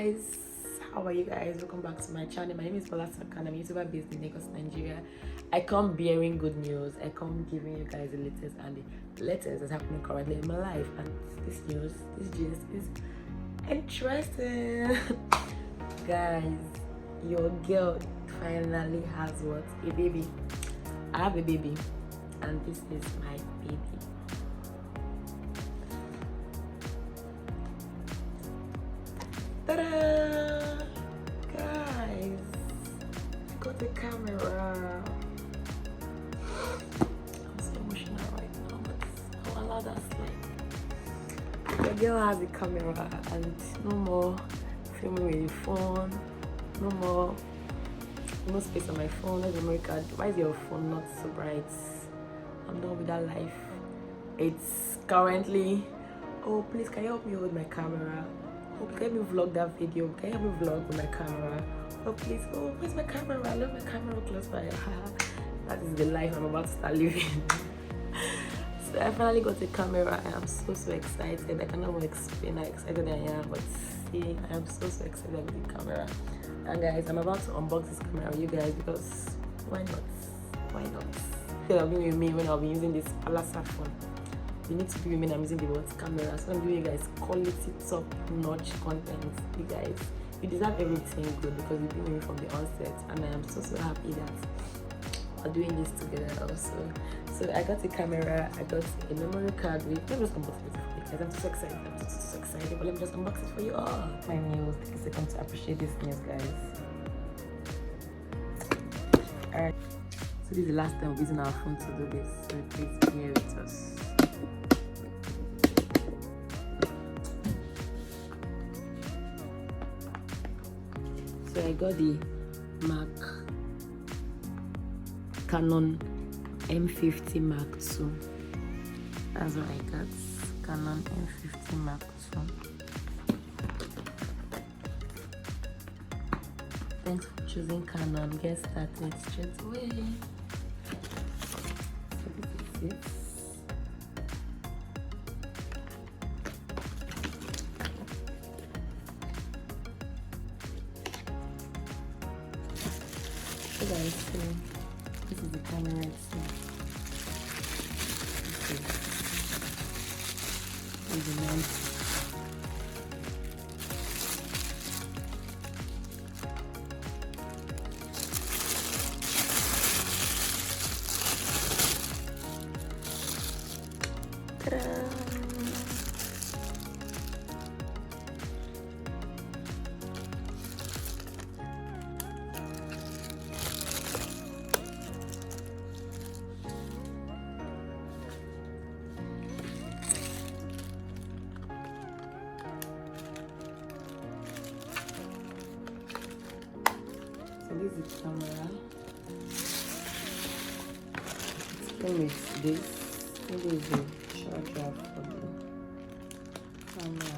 guys, how are you guys? Welcome back to my channel. My name is Canon. I'm a YouTuber based in Lagos, Nigeria. I come bearing good news. I come giving you guys the latest and the latest that's happening currently in my life. And this news, this gist is interesting. Guys, your girl finally has what? A baby. I have a baby, and this is my baby. Ta-da! Guys, I got the camera. I'm so emotional right now, but I'll allow that slide. The girl has a camera, and no more filming with your phone. No space on my phone. Where's the memory card? Why is your phone not so bright? I'm done with that life. It's currently. Oh, please, can you help me hold my camera? Oh, can you help me vlog that video? Can you help me vlog with my camera? Oh, please. Oh, where's my camera? I love my camera close by. That is the life I'm about to start living. So I finally got a camera. I am so excited. I cannot explain how excited I am, but see, I am so excited with the camera. And guys, I'm about to unbox this camera with you guys because why not? Why not? You'll be with me when I'll be using this Palasa phone. You need to be with me when I'm using the what camera. So I'm giving you guys quality top-notch content. You guys, you deserve everything good because you've been with me from the onset, and I am so happy that we're doing this together also. So I got a camera, I got a memory card with. Let me just unbox it for you guys. I'm so excited. I'm so excited. But let me just unbox it for you all. My nails. Take a second to appreciate this news, guys. Alright. So this is the last time we're using our phone to do this. So please bear with us. So I got the Canon M50 Mark II. That's what I got. Canon M50 Mark II. Thanks for choosing Canon. Get started straight away. So this is it. So guys, so this is the camera itself. This is the lens. Ta-da! So this is the camera. It came with this. This is the charger for the camera.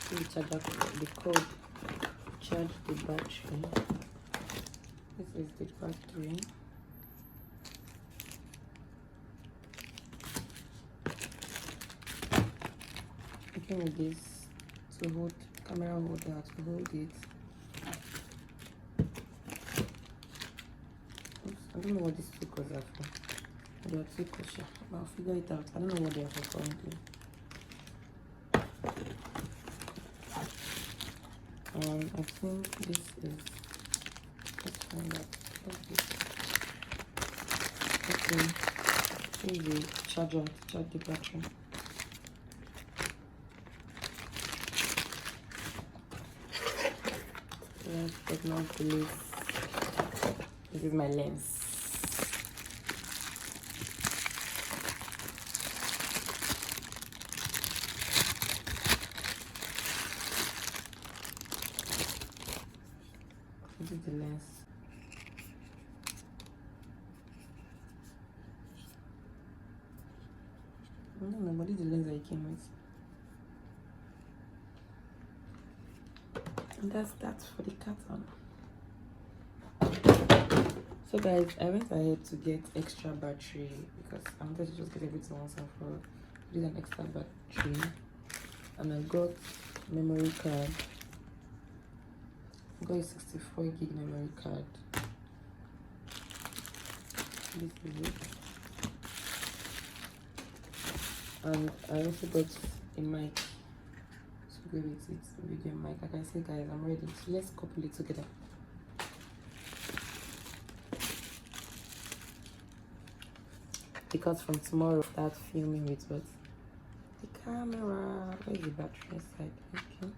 This is the charger for the code to charge the battery. This is the battery. It came with this to hold camera holder to hold it. I don't know what these stickers are for. They are stickers, but I'll figure it out. I don't know what they are for currently. I think this is. Let's find out. What's this? Okay. This is the charger to charge the battery. Let's take note of this. This is my lens. This is the lens. I don't know, but this is the lens I came with. And that's that for the carton. So guys, I went ahead to get extra battery because I wanted to just get everything once and for all. This is an extra battery, and I got memory card. I got a 64 gig memory card. This is it. And I also got a mic to go with it, video mic. Like I said, guys, I'm ready. So let's couple it together. Because from tomorrow I'll start filming with what? The camera. Where's the battery inside? Okay.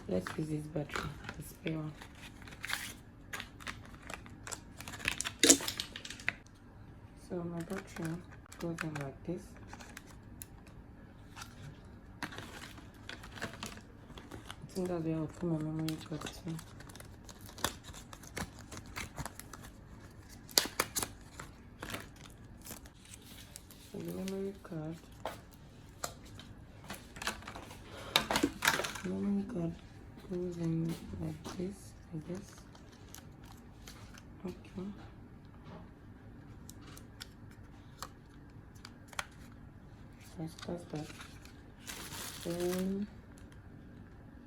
Let's use this battery, the spare one. So my battery goes in like this. I think that's where I'll put my memory card too. So the memory card goes in like this, I guess. Okay. So I start that. Then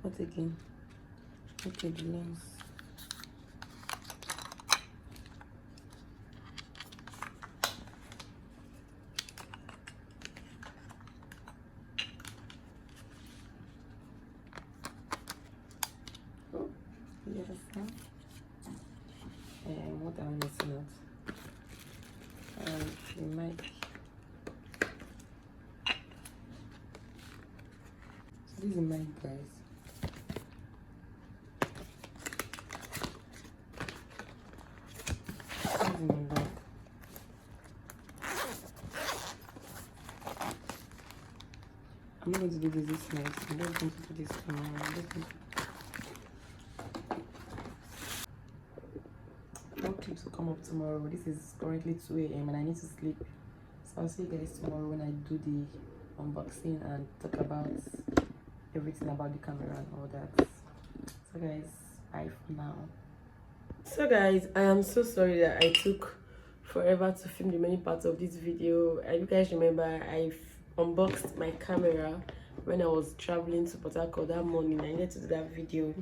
what again? Okay, the lens. Oh, yes, and what am I missing out? The mic. So this is the mic, guys. I'm not going to do this night. I'm just going to do this camera. More clips will come up tomorrow. This is currently 2 a.m. and I need to sleep. So I'll see you guys tomorrow when I do the unboxing and talk about everything about the camera and all that. So guys, bye for now. So guys, I am so sorry that I took forever to film the many parts of this video. And you guys remember I unboxed my camera when I was traveling to Port Harcourt that morning. I needed to do that video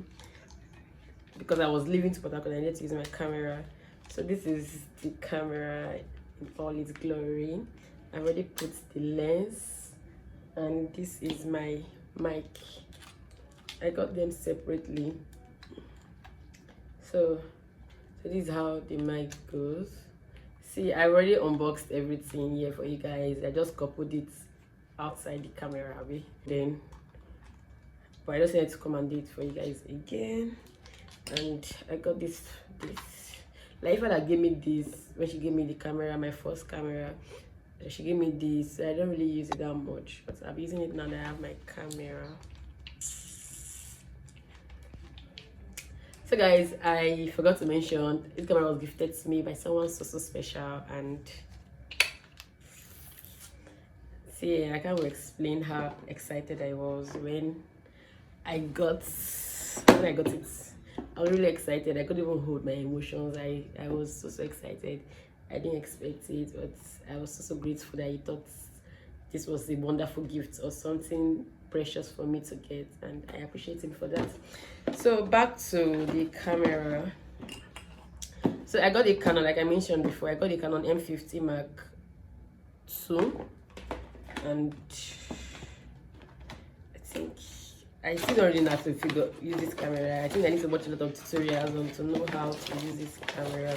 because I was leaving to Port Harcourt. I needed to use my camera. So this is the camera in all its glory. I already put the lens, and this is my mic. I got them separately. So this is how the mic goes. See, I already unboxed everything here for you guys. I just coupled it outside the camera then, but I just wanted to come and do it for you guys again. And I got this like, if that gave me this when she gave me the camera, my first camera, she gave me this. I don't really use it that much, but I'm using it now that I have my camera. So guys, I forgot to mention this camera was gifted to me by someone so special, and see, I can't explain how excited I was when I got it. I was really excited. I couldn't even hold my emotions. I was so excited. I didn't expect it, but I was so grateful that he thought this was a wonderful gift or something precious for me to get, and I appreciate him for that. So back to the camera. So I got a Canon, like I mentioned before. I got a Canon M50 Mark II, and I think I still don't really know how to use this camera. I think I need to watch a lot of tutorials on to know how to use this camera.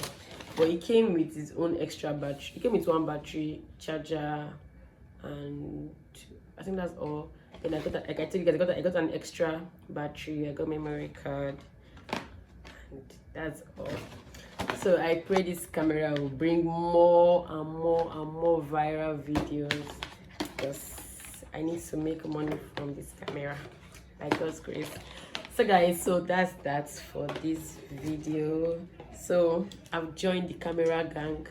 But it came with its own extra battery. It came with one battery, charger, and I think that's all. Then I got, like I told you guys, I got an extra battery. I got memory card, and that's all. So I pray this camera will bring more and more viral videos, because I need to make money from this camera, by God's grace. So guys, so that's that for this video. So I've joined the camera gang.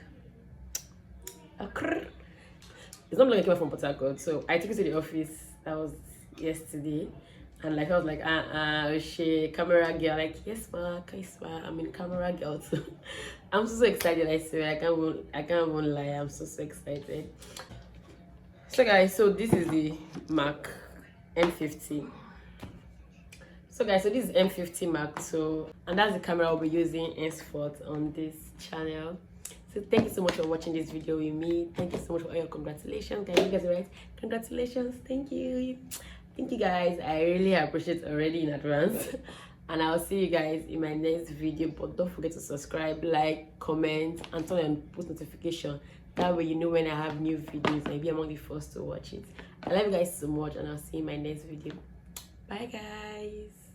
It's not like I came from Port Harcourt, so I took it to the office. That was yesterday. And like I was like, she camera girl, like yes ma, I'm in camera girl too. I'm so excited, I swear, I can't even lie, I'm so excited. So guys, so this is the Mac M50. So guys, so this is M50 Mark II, and that's the camera I'll be using henceforth on this channel. So thank you so much for watching this video with me. Thank you so much for all your congratulations, guys. You guys are right. Congratulations, thank you guys. I really appreciate it already in advance. And I'll see you guys in my next video. But don't forget to subscribe, like, comment, and turn on post notification. That way you know when I have new videos and be among the first to watch it. I love you guys so much, and I'll see you in my next video. Bye guys.